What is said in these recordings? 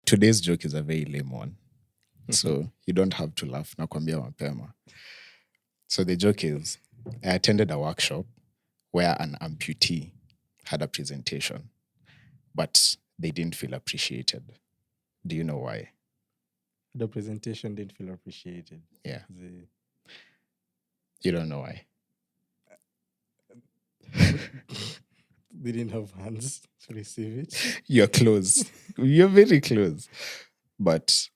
today's joke is a very lame one. So you don't have to laugh. Nakwambia mapema. So the joke is, I attended a workshop where an amputee had a presentation, but they didn't feel appreciated. Do you know why? The presentation didn't feel appreciated. Yeah. You don't know why? They didn't have hands to receive it. You're close. You're very close. But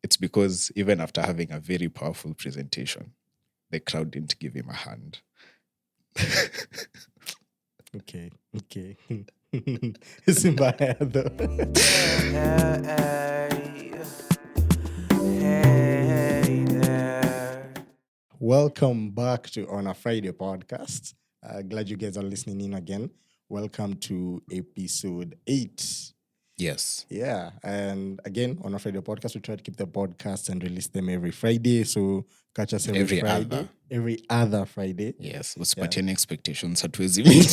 it's because even after having a very powerful presentation, the crowd didn't give him a hand. Okay. It's mbaya though. Hey there. Welcome back to On a Friday podcast. Glad you guys are listening in again. Welcome to episode 8. Yes. Yeah. And again, On a Friday podcast, we try to keep the podcasts and release them every Friday. So catch us every Friday. Every other Friday. Yes. Usipatiane expectations hatuwezi meet.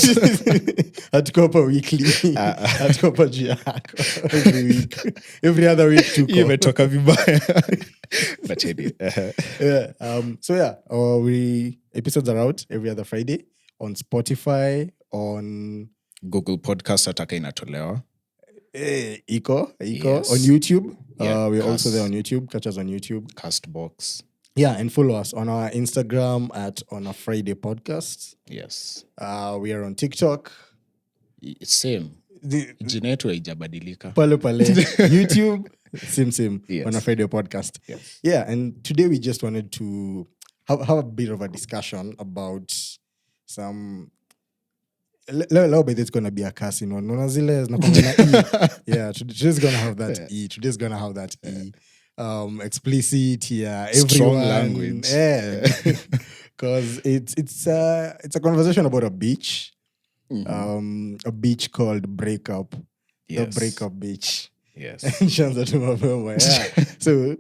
Hatukopa weekly. Hatukopa juu yako. Every week. Every other week tuko. Imetoka vibaya. But we episodes are out every other Friday on Spotify, on Google Podcast ataka inatolewa. Iko Yes. on YouTube. Yeah, we're also there on YouTube. Catch us on YouTube. Castbox. Yeah, and follow us on our Instagram at On a Friday Podcast. Yes. We are on TikTok. Same. Jina yetu haijabadilika. Pale. YouTube. Same. Yes. On a Friday Podcast. Yes. Yeah, and today we just wanted to have a bit of a discussion about some. Leo it's gonna be a casting one. Yeah, today's gonna have that E. Today's gonna have that E. Explicit, yeah, strong language. Yeah, because it's a conversation about a beach, a beach called Breakup, Yes. the Breakup beach. Yes. So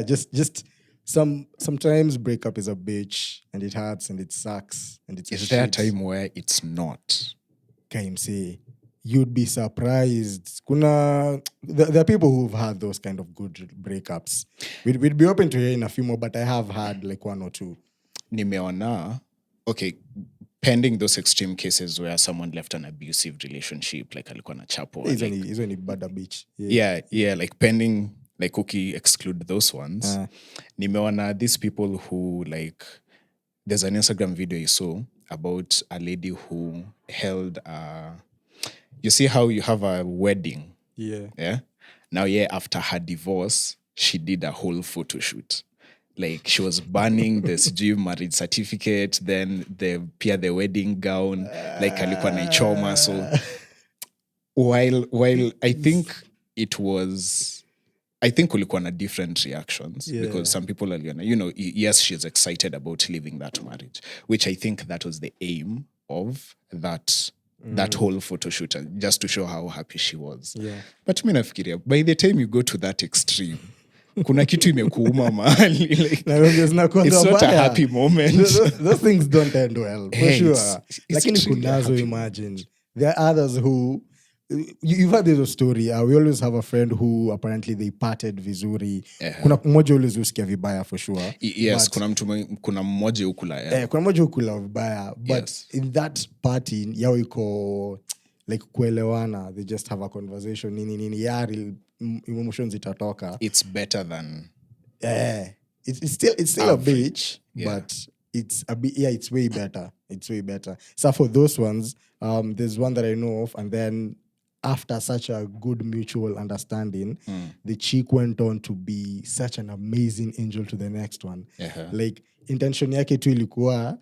just sometimes breakup is a bitch and it hurts and it sucks and it's. Is there a time where it's not? Can say you'd be surprised. There are people who've had those kind of good breakups. We'd be open to hearing a few more, but I have had like one or two. Nimeona, okay, pending those extreme cases where someone left an abusive relationship, like alikuwa na chapo. Is only bad a bitch. Yeah, like pending, like uki exclude those ones. Nimeona these people who like, there's an Instagram video you saw about a lady who held you see how you have a wedding? Yeah? Now, after her divorce, she did a whole photo shoot. Like, she was burning the sijui marriage certificate, then the wedding gown, like alikuwa naichoma. So, while I think kulikuwa na different reactions because some people aliona, yes, she's excited about leaving that marriage, which I think that was the aim of that whole photo shoot, just to show how happy she was. Yeah. But mimi nafikiria, by the time you go to that extreme, kuna kitu imekuuma mahali. Like, it's not a happy moment. Those things don't end well, for sure. Lakini kunazo, imagine. There are others who, you've heard this story. We always have a friend who apparently they parted vizuri. Kuna mmoja always usikia vibaya, for sure. Yes, kuna mmoja ukula. Kuna mmoja ukula vibaya. But in that party, yao iko like kuelewana. They just have a conversation. Nini yari emotions itatoka. It's better than. It's still a bitch, but it's a bit. Yeah, it's way better. It's way better. So for those ones, there's one that I know of, and then after such a good mutual understanding, the chick went on to be such an amazing angel to the next one. Like, intention yake tu ilikuwa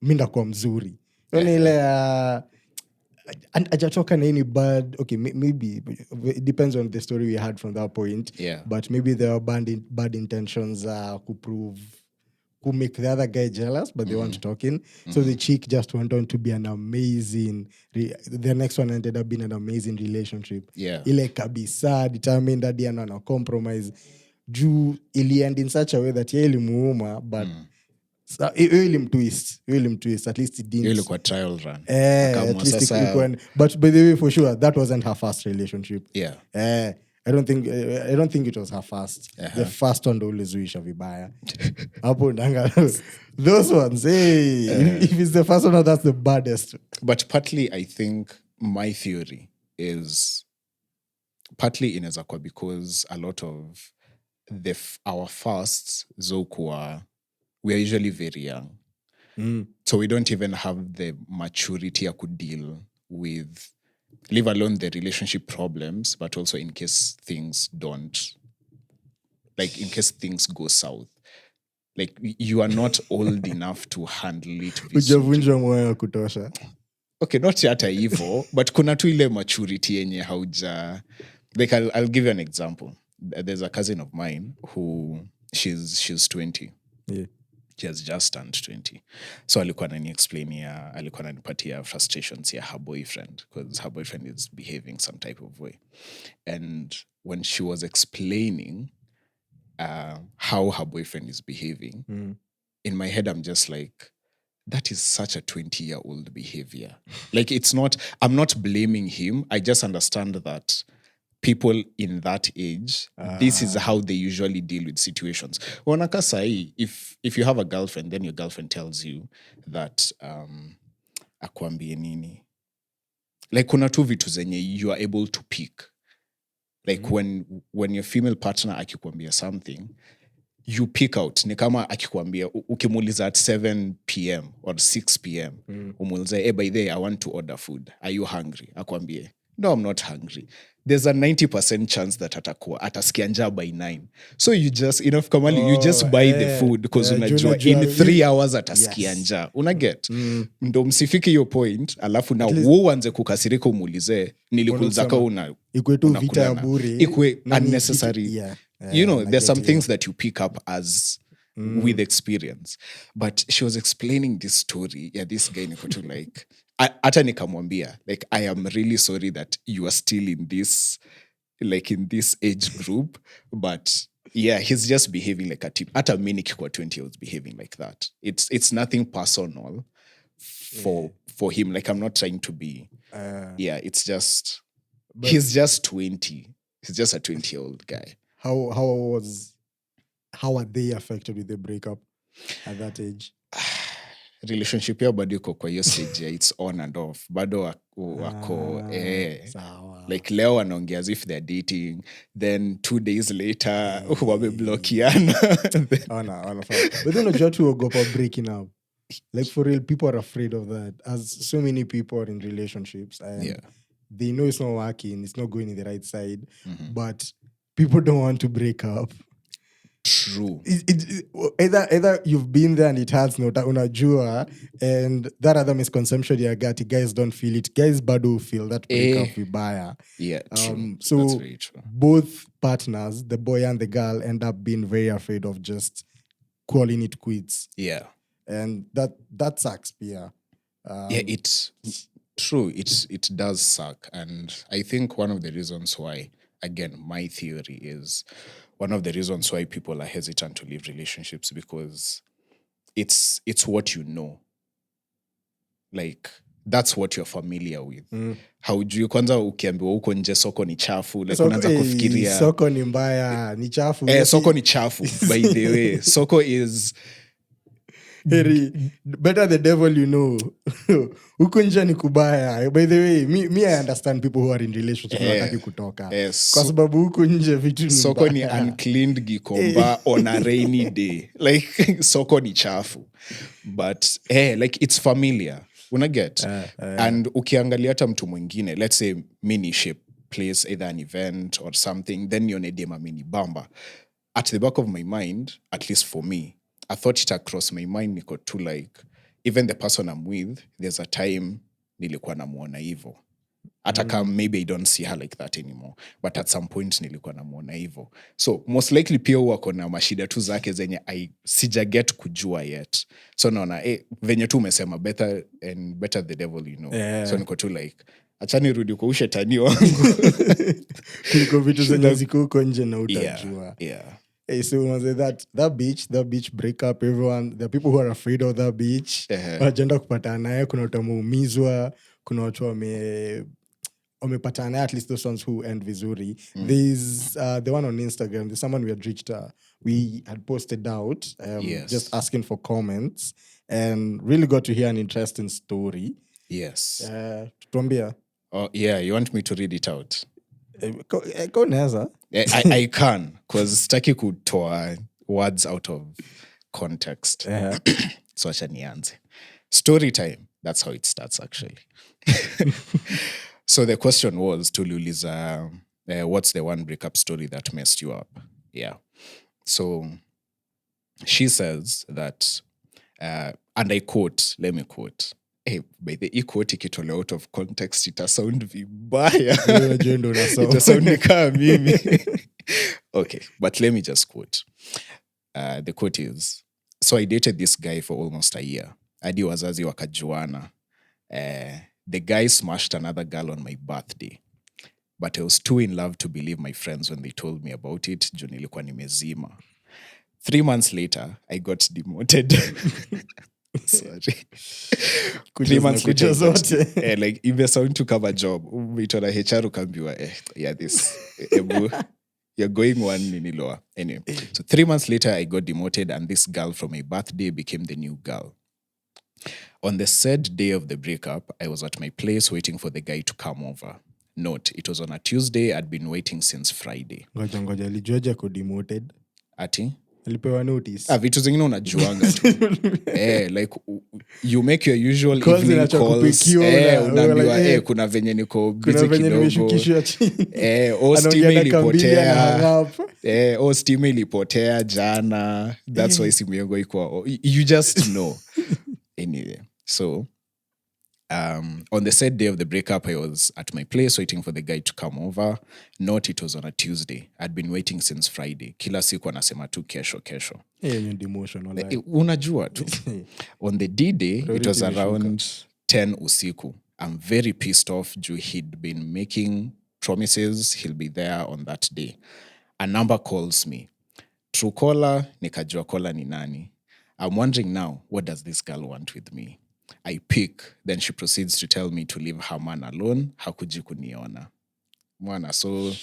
mimi ndakuwa mzuri. Ile ajatoka na any bad, okay, maybe it depends on the story we had from that point. But maybe there are bad intentions who make the other guy jealous, but they weren't talking. So the chick just went on to be an amazing. The next one ended up being an amazing relationship. Ile kabisa, determined that they are not a compromise. Juu ili end in such a way that yeye ilimuuma, but ilim twist. At least it didn't. Ilikuwa trial run. At least it went. But by the way, for sure, that wasn't her first relationship. I don't think it was her first. The first one always huisha vibaya. Hapo ndanga those ones, hey, if it's the first one, that's the baddest. But partly, I think my theory is partly inaweza kuwa because a lot of our firsts zokuwa, we are usually very young. So we don't even have the maturity ya could deal with, leave alone the relationship problems, but also in case things don't, like in case things go south. Like you are not old enough to handle it. Hujavunjwa moyo wa kutosha. Okay, not hata hivyo, but kuna tu ile maturity yenye hauja, like I'll give you an example. There's a cousin of mine who she's 20. Yeah. She has just turned 20. So alikuwa ananipatia frustrations ya her boyfriend, because her boyfriend is behaving some type of way. And when she was explaining how her boyfriend is behaving, in my head I'm just like, that is such a 20-year-old behavior. Like I'm not blaming him. I just understand that people in that age, this is how they usually deal with situations. Wanaka sai, if you have a girlfriend, then your girlfriend tells you that akwambie nini. Like kuna tu vitu zenye you are able to pick. Like when your female partner akikwambia something, you pick out. Ni kama akikwambia, ukimuuliza at 7 p.m. or 6 p.m. Umuulize, by the way, I want to order food. Are you hungry? Akwambie, no, I'm not hungry. There's a 90% chance that atasikia njaa by 9. So you just, you just buy the food because unajua in 3 hours atasikia njaa. Unaget? Ndo msifiki your point, alafu na uanze kukasirika umuulize, nilikulizaka ikwe tu vita ya bure. Ikwe unnecessary. There's some things that you pick up as with experience. But she was explaining this story. Yeah, this guy nikotu like, hata nikamwambia, like, I am really sorry that you are still in this age group. But yeah, he's just behaving like a tip. Hata mimi nikikuwa 20, I was behaving like that. It's nothing personal for him. Like, I'm not trying to be, it's just, he's just 20. He's just a 20-year-old guy. How are they affected with the breakup at that age? Relationship yao bado iko kwa hiyo stage, it's on and off. Bado wako like leo wanaongea as if they're dating, then 2 days later wameblokiana. But then unajua tu ogopa breaking up. Like for real, people are afraid of that. As so many people are in relationships and they know it's not working, it's not going in the right side, but people don't want to break up. True. Either you've been there and it hurts, no, unajua, and that other misconception you got, guys don't feel it. Guys bado feel that breakup vibaya. Yeah, true. So that's very true. Both partners, the boy and the girl, end up being very afraid of just calling it quits. Yeah. And that sucks, yeah. It's true. It does suck. And I think one of the reasons why, again, my theory is one of the reasons why people are hesitant to leave relationships, because it's what you know. Like, that's what you're familiar with. Haujui kwanza ukiambiwa huko nje soko ni chafu, like unaanza kufikiria soko ni mbaya, ni chafu. Soko ni chafu, by the way. Soko is better the devil you know. Huko nje ni kubaya. By the way, me I understand people who are in relationships wataki kutoka. Kwa sababu huko nje vitu ni soko ni uncleaned gikomba on a rainy day. Like soko ni chafu. But like it's familiar. Unaget? And ukiangalia hata mtu mwingine, let's say mini ship place either an event or something, then yone dema mini bamba. At the back of my mind, at least for me, I thought it across my mind, niko too like, even the person I'm with, there's a time nilikuwa namuona hivo. Hata kama maybe I don't see her like that anymore. But at some point nilikuwa namuona hivo. So most likely pia wako na mashida tu zake zenye sija get kujua yet. So naona, venye tu umesema, better the devil you know. So niko too like, achani rudi kwa ushetani wangu. Kuliko vitu zenye ziko huko nje na utajua. Yeah. Hey, so that beach breakup, everyone, there are people who are afraid of that beach. Wajenda kupata naye, kuna watu wameumizwa, kuna watu wamepatana, at least those ones who end vizuri. There's the one on Instagram, there's someone we had posted out just asking for comments and really got to hear an interesting story. Yes. Tuambia. Oh yeah, you want me to read it out? Go neza. I can, because sitaki kutoa words out of context. So acha nianze. Story time. That's how it starts, actually. So the question was, tuliuliza, what's the one breakup story that messed you up? Yeah. So she says that, and I quote, let me quote, hey, by the quote ikitolewa out of context, ita sound vibaya. Ita sound nikaa mimi. Okay, but let me just quote. The quote is, so I dated this guy for almost a year. Hadi wazazi wakajuana. The guy smashed another girl on my birthday. But I was too in love to believe my friends when they told me about it. Juu nilikuwa nimezima. 3 months later, I got demoted. Sorry. 3 months later, like if you're sound to cover job, umeitwa HR ukaambiwa, this, you're going one nini lower. Anyway, so 3 months later, I got demoted, and this girl from my birthday became the new girl. On the said day of the breakup, I was at my place waiting for the guy to come over. Note, it was on a Tuesday. I'd been waiting since Friday. Ngoja alijuaje ko demoted? Ati? Alipewa notice. Vitu zingine unajuanga tu. Like you make your usual evening calls. Unaambiwa kuna venye niko busy kidogo. Steam ilipotea. Steam ilipotea jana. That's why simu yangu iko. You just know. Anyway, so on the said day of the breakup, I was at my place waiting for the guy to come over. Note, it was on a Tuesday. I'd been waiting since Friday. Kila siku anasema tu kesho. Unajua tu. On the D-Day, it was around 10 usiku. I'm very pissed off due he'd been making promises he'll be there on that day. A number calls me. Truecaller, nikajua caller ni nani. I'm wondering now, what does this girl want with me? I pick, then she proceeds to tell me to leave her man alone. Hakuji kuniona. Mwana, so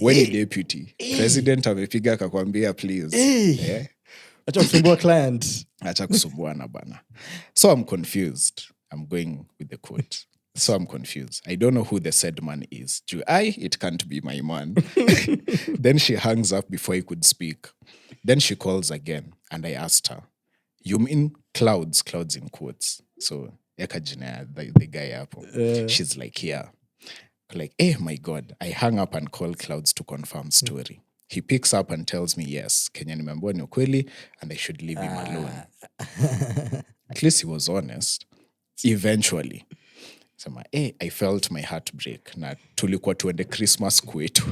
when a deputy president amepiga akakwambia please. Acha kusumbua client. Acha kusumbuana bana. So I'm confused. I'm going with the quote. So I'm confused. I don't know who the said man is. It can't be my man. Then she hangs up before I could speak. Then she calls again, and I asked her, you mean clouds? Clouds in quotes. So, eka jina the guy hapo. She's like, yeah. Like, my God. I hung up and called Clouds to confirm story. He picks up and tells me, yes, Kenya nimeambiwa ni ukweli, and I should leave him alone. At least he was honest. Eventually. Sema, I felt my heart break. Na tulikuwa tuende Christmas kwetu.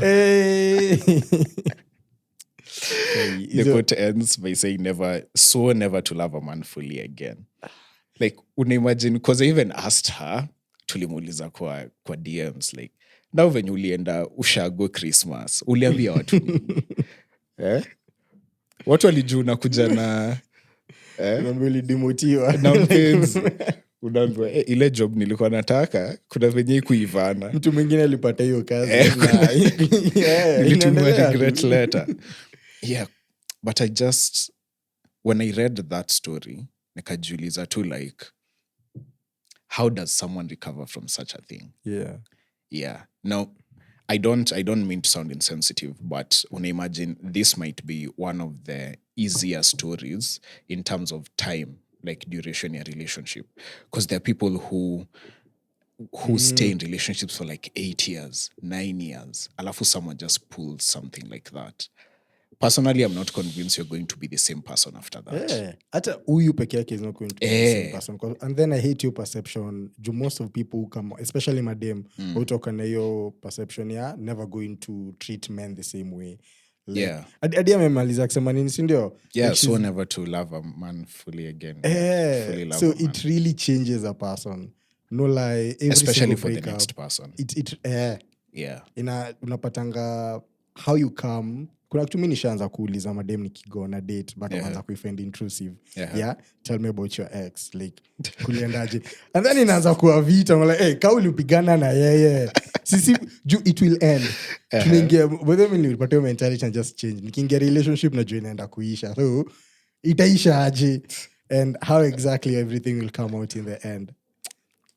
The quote ends by saying never to love a man fully again. Like, unaimagine, because I even asked her, tulimuuliza kwa DMs, like, now venye ulienda ushago Christmas, uliambia watu nini? Watu walijua unakuja na demotiwa na mpenzi. Unaambiwa, ile job nilikuwa nataka, kuna venye kuivana. Mtu mwingine alipata hiyo kazi. Nilitumwa regret letter. Yeah, but when I read that story, nikajiuliza tu like, how does someone recover from such a thing? Yeah. Now, I don't mean to sound insensitive, but imagine this might be one of the easier stories in terms of time, like duration in a relationship, because there are people who stay in relationships for like 8 years, 9 years. Alafu someone just pulls something like that. Personally, I'm not convinced you're going to be the same person after that. Hata huyu peke yake is not going to be the same person. And then I hate your perception. Most of people who come, especially madam, who talk on your perception, never going to treat men the same way. Like, Adi amemaliza kusema nini, si ndio? Yeah, like so never to love a man fully again. Fully love so it really changes a person. No lie, especially for the next person. Unapatanga how you come kuna kitu mimi nishaanza kuuliza madem nikigo na date but wanaanza kuifind intrusive. Tell me about your ex, like kuliendaje, and then inaanza kuwa vita. I'm like, hey, kauli upigana na yeye sisi it will end. Tunaingia whether mimi nilipata mentality and just change, nikiingia relationship na juu inaenda kuisha, so itaisha aje and how exactly everything will come out in the end,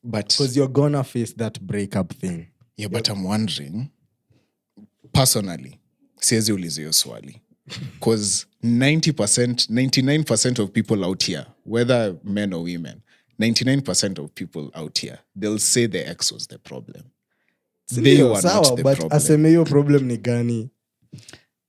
but because you're gonna face that breakup thing. But I'm wondering personally, siwezi uliza hiyo swali because 99% of people out here, whether men or women, 99% of people out here, they'll say the ex was the problem. They were not the problem. Aseme hiyo problem ni gani?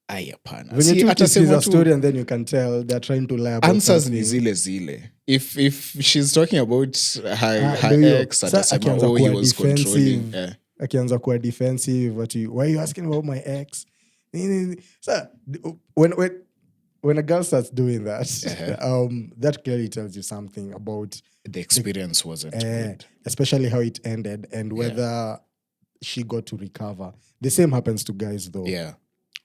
Ayapana. When you tell a story and then you can tell they're trying to lie about answers something. ni zile. If she's talking about her ex, atasema, oh, he was controlling. Akianza kuwa defensive, why are you asking about my ex? So when a girl starts doing that, that clearly tells you something about the experience wasn't good, especially how it ended and whether she got to recover. The same happens to guys though.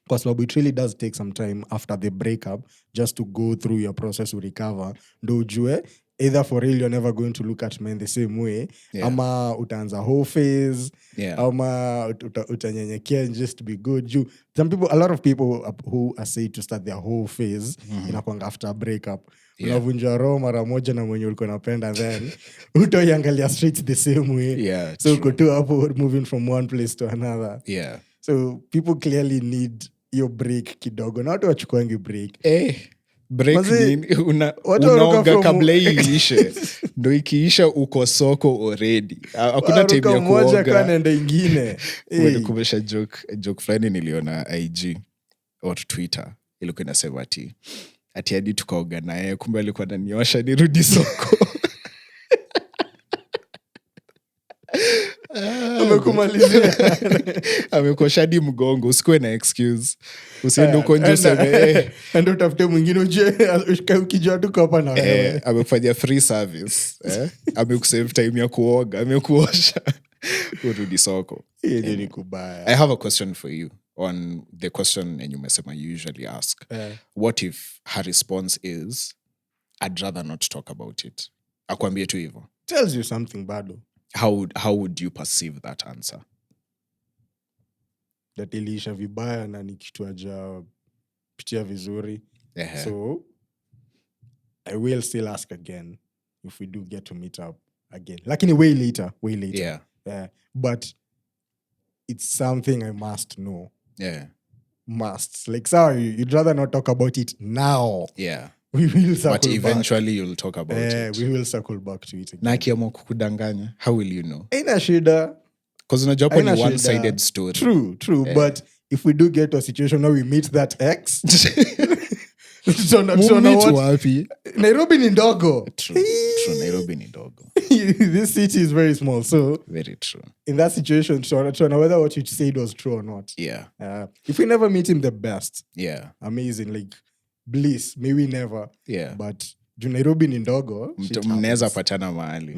Because it really does take some time after the breakup just to go through your process to recover. Do ujue either for real you're never going to look at men the same way, ama utaanza whole phase, ama utanyenyekea and just be good. A lot of people who are said to start their whole phase inakwanga after a breakup. Unavunja roho mara moja na mwenye ulikuwa unapenda, then utoiangalia straight the same way. So uko tu hapo moving from one place to another. So people clearly need your break kidogo, na watu wachukuangi break. Break unaoga kabla iishe. Ndo ikiisha uko soko already. Hakuna time ya kuoga. Moja kanaenda ingine. Nikumbusha joke fulani niliona IG or Twitter. Ilikuwa inasema ati hadi tukaoga naye, kumbe alikuwa ananiosha nirudi soko. Amekumalizia. Amekosha hadi mgongo, usikuwe na excuse. Usiende uko nje useme ndo utafute mwingine ukijua tuko hapa na wewe. Amefanya free service. Amekusave time ya kuoga, amekuosha. Urudi soko. Ni kubaya. I have a question for you on the question and you usually ask. What if her response is, I'd rather not talk about it? Akwambie tu hivyo. Tells you something bado. How would you perceive that answer? That ilisha vibaya na ni kitu aja pitia vizuri. So I will still ask again if we do get to meet up again. Lakini way later. But it's something I must know. Must. Like, sorry, you'd rather not talk about it now. We will circle but eventually back. You'll talk about it. We will circle back to it again. Na akiamua kukudanganya, how will you know? Aina shida. Because unajua hapo ni one-sided story. True. But if we do get to a situation where we meet that ex, wapi? Nairobi ni ndogo. True, Nairobi ni ndogo. This city is very small, so very true. In that situation, to know whether what you said was true or not. If we never meet him, the best. Amazing, like bliss. Maybe never. But Nairobi ni ndogo. Mnaweza patana mahali.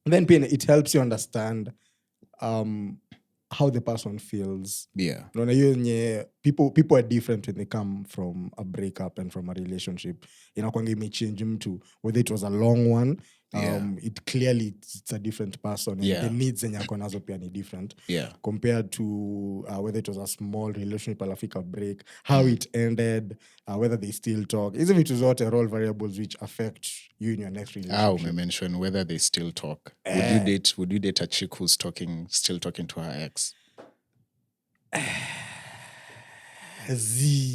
Then it helps you understand how the person feels. People are different when they come from a breakup and from a relationship. Inakwanga imechange mtu, whether it was a long one, it clearly it's a different person, and the needs zenye ako nazo pia ni different compared to whether it was a small relationship alafika break, how it ended, whether they still talk. Hizi vitu zote are all variables which affect you in your next relationship. Mention whether they still talk. Would you date a chick who's still talking to her ex? Z.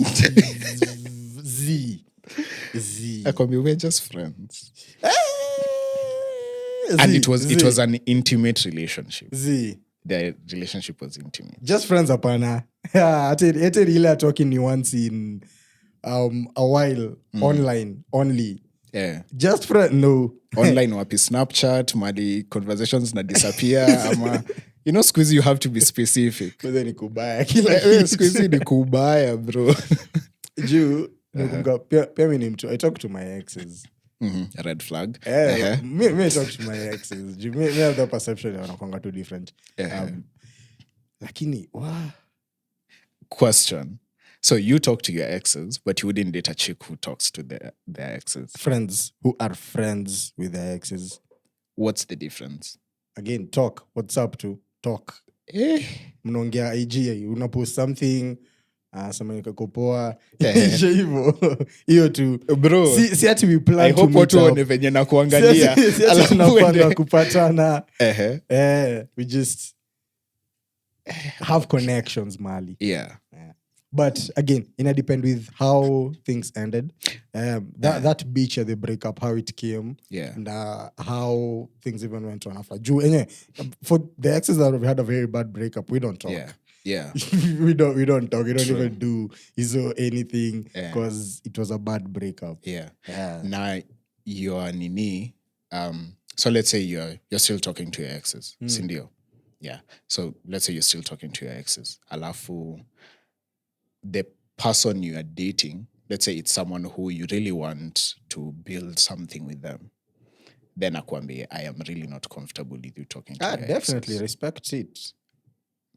We're just friends. And it was an intimate relationship. The relationship was intimate. Just friends apana. Ate really talking once in a while online only. Just friend no. Online wapi Snapchat, mali conversations na disappear ama squeezy you have to be specific. Kwanza ni kubaya kila kitu. Squeezy ni kubaya bro. Pia mimi ni mtu, I talk to my exes. Red flag. Me talk to my exes. Me have the perception wanakwanga too different. Lakini question. So you talk to your exes, but you wouldn't date a chick who talks to their exes. Friends who are friends with their exes. What's the difference? Again, talk. What's up to talk? Mnaongea IG, unapost something, somebody kakopoa. Hivyo. Hiyo tu. Bro, si ati we plan I to hope meet watu up. waone venye na kuangalia. Si ati tunapanga kupatana. We just have connections, Mali. Yeah. But again, it depends with how things ended. That beach at the breakup, how it came, and how things even went on after. For the exes that have had a very bad breakup, we don't talk. Yeah. we don't talk. We don't even do anything because it was a bad breakup. Yeah. Now your nini. So let's say you're still talking to your exes, sindio? Yeah. So let's say you're still talking to your exes. Alafu the person you are dating, let's say it's someone who you really want to build something with them, then akwambie, I am really not comfortable with you talking to your definitely exes. Respect it.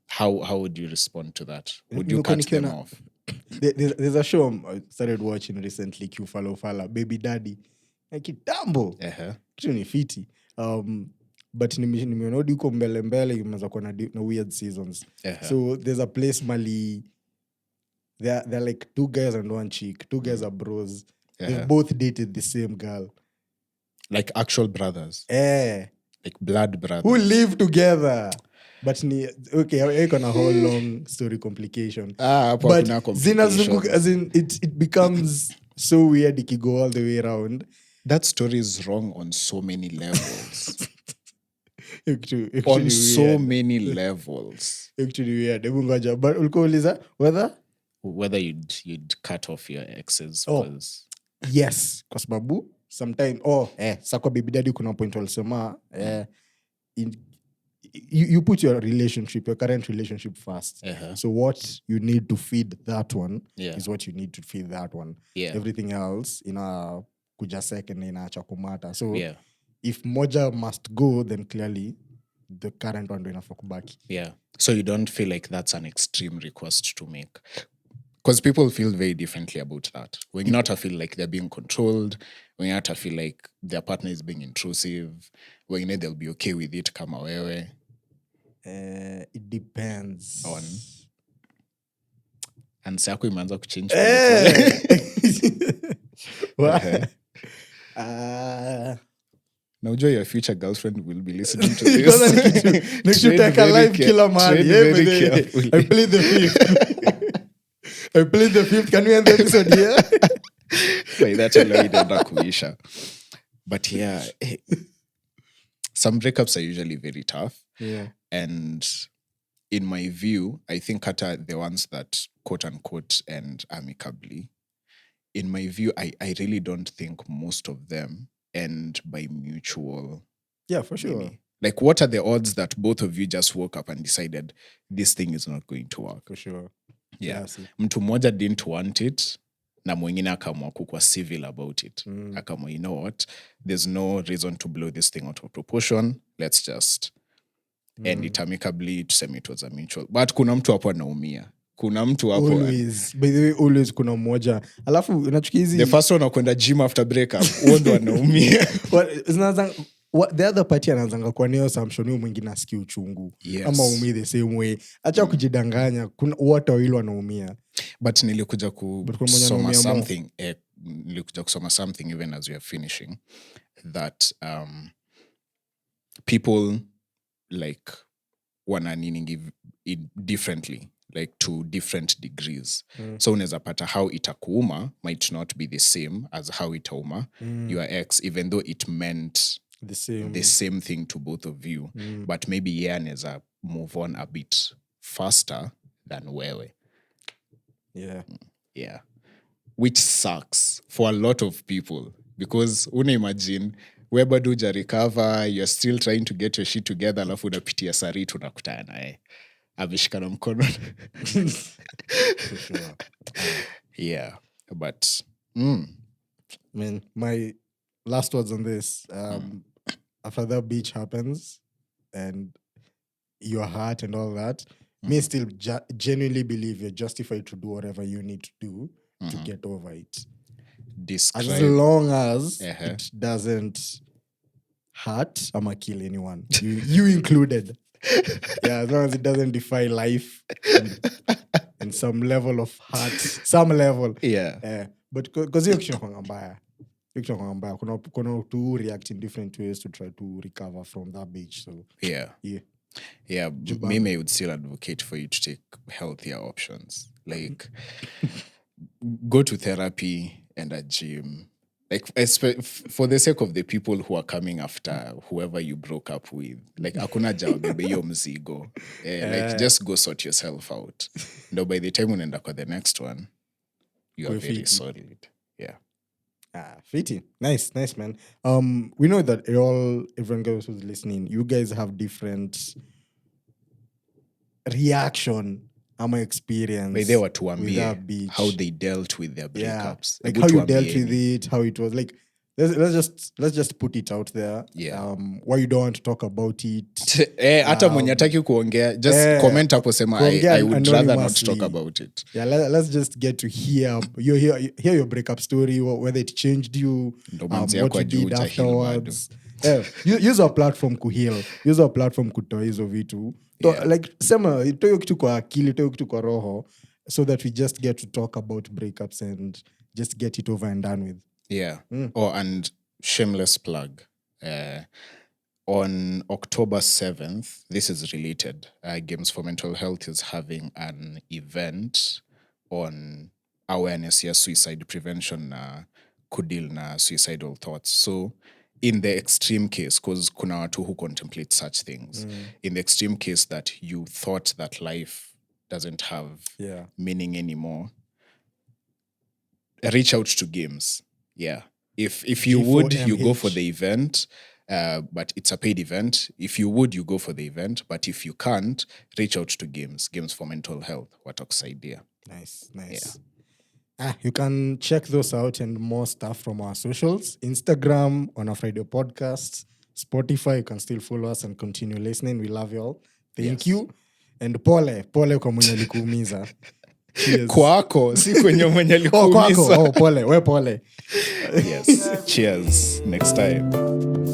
How would you respond to that? Would you cut them off? There's a show I started watching recently, Q Follow Baby Daddy. Kitambo. Kitu ni fiti. But nimeona huko mbele imeanza kuwa na weird seasons. So there's a place Mali. They're like two guys and one chick. Two guys are bros. They've both dated the same girl. Like actual brothers. Like blood brothers. Who live together. But I got a whole long story complication. But zinazunguka, as in it becomes so weird if you go all the way around. That story is wrong on so many levels. Actually on so many levels. Actually weird. But ulikuuliza whether you'd cut off your exes. Yes, kwa sababu sometimes sakwa baby daddy kuna point walisema you put your current relationship first. So what you need to feed that one is what you need to feed that one. Everything else kuja second inaacha kumata. So if moja must go, then clearly the current one ndo inafaa kubaki. So you don't feel like that's an extreme request to make? Because people feel very differently about that. When you not feel like they're being controlled, when you not feel like their partner is being intrusive, when you know they'll be okay with it, kama wewe. It depends on. And sako imeanza kuchange. Now your future girlfriend will be listening to this. Next you take a live killer man. I play the fifth. Can we end the episode here? By that alone, itaenda kuisha. But yeah, some breakups are usually very tough. And in my view, I think the ones that quote unquote end amicably, in my view, I really don't think most of them end by mutual. Yeah, for sure. Maybe. Like, what are the odds that both of you just woke up and decided this thing is not going to work? For sure. Yeah. Mtu mmoja didn't want it, na mwingine akaamua kukuwa civil about it. Akaamua, you know what? There's no reason to blow this thing out of proportion. Let's just end it amicably, tuseme it was a mutual. But kuna mtu hapo anaumia. Kuna mtu hapo. Always. By the way, always kuna mmoja. Alafu, unachukizi. The first one wakwenda gym after breakup. Huo ndo anaumia. The other party anazanga kwa neo assumption huyo mwingine asikie uchungu. Yes. Ama umie the same way. Acha kujidanganya. Kuna watu wawili wanaumia. But nilikuja kusoma something. Nilikuja kusoma something even as we are finishing. That people like wana meaning differently. Like to different degrees. So unaweza pata how itakuuma might not be the same as how itauma your ex, even though it meant the same thing to both of you. But maybe yeye anaweza move on a bit faster than wewe. Yeah. Which sucks for a lot of people. Because imagine wewe bado huja recover, you're still trying to get your shit together, alafu unapitia Sarit unakutana naye. Ameshikana mkono. For sure. Yeah. But man, my last words on this. After that beach happens and you're hurt and all that, me still genuinely believe you're justified to do whatever you need to do to get over it. As long as it doesn't hurt or kill anyone, you included. Yeah, as long as it doesn't defy life and some level of hurt, some level. Yeah. But because you're mbaya. Kuna to react in different ways to try to recover from that beach. So yeah. Maybe I would still advocate for you to take healthier options, like go to therapy and a gym, like for the sake of the people who are coming after whoever you broke up with, like akuna jawa bebe yo mzigo, like just go sort yourself out. No, by the time unaenda kwa the next one, you are very solid. Yeah. Fitty. Nice, man. We know that everyone goes who's listening, you guys have different reaction ama experience with that beach, how they dealt with their breakups. Like how you dealt with it, how it was. Like let's just put it out there. Why you don't want to talk about it. Hata mwenye hataki kuongea, just comment hapo sema I would rather not talk about it. Yeah, let's just get to hear your breakup story, whether it changed you, what you did afterwards. Use our platform kuheal. Use our platform kutoa hizo vitu. Like sema itoe kitu kwa akili, itoe kitu kwa roho, so that we just get to talk about breakups and just get it over and done with. And shameless plug. On October 7th, this is related. Games for Mental Health is having an event on awareness, suicide prevention, kudil na suicidal thoughts. So in the extreme case, because kuna watu who contemplate such things, in the extreme case that you thought that life doesn't have meaning anymore, reach out to Games. If you would, you go for the event, but it's a paid event. If you would, you go for the event, but if you can't, reach out to Games for Mental Health. Watakusaidia. Nice. You can check those out and more stuff from our socials. Instagram, on our Friday podcast. Spotify, you can still follow us and continue listening. We love you all. Thank you. And pole kwa mwenye alikuumiza. Cheers. Kwako, si kwenye mwenye alikuumiza. Pole, we pole. Yes. Cheers. Next time.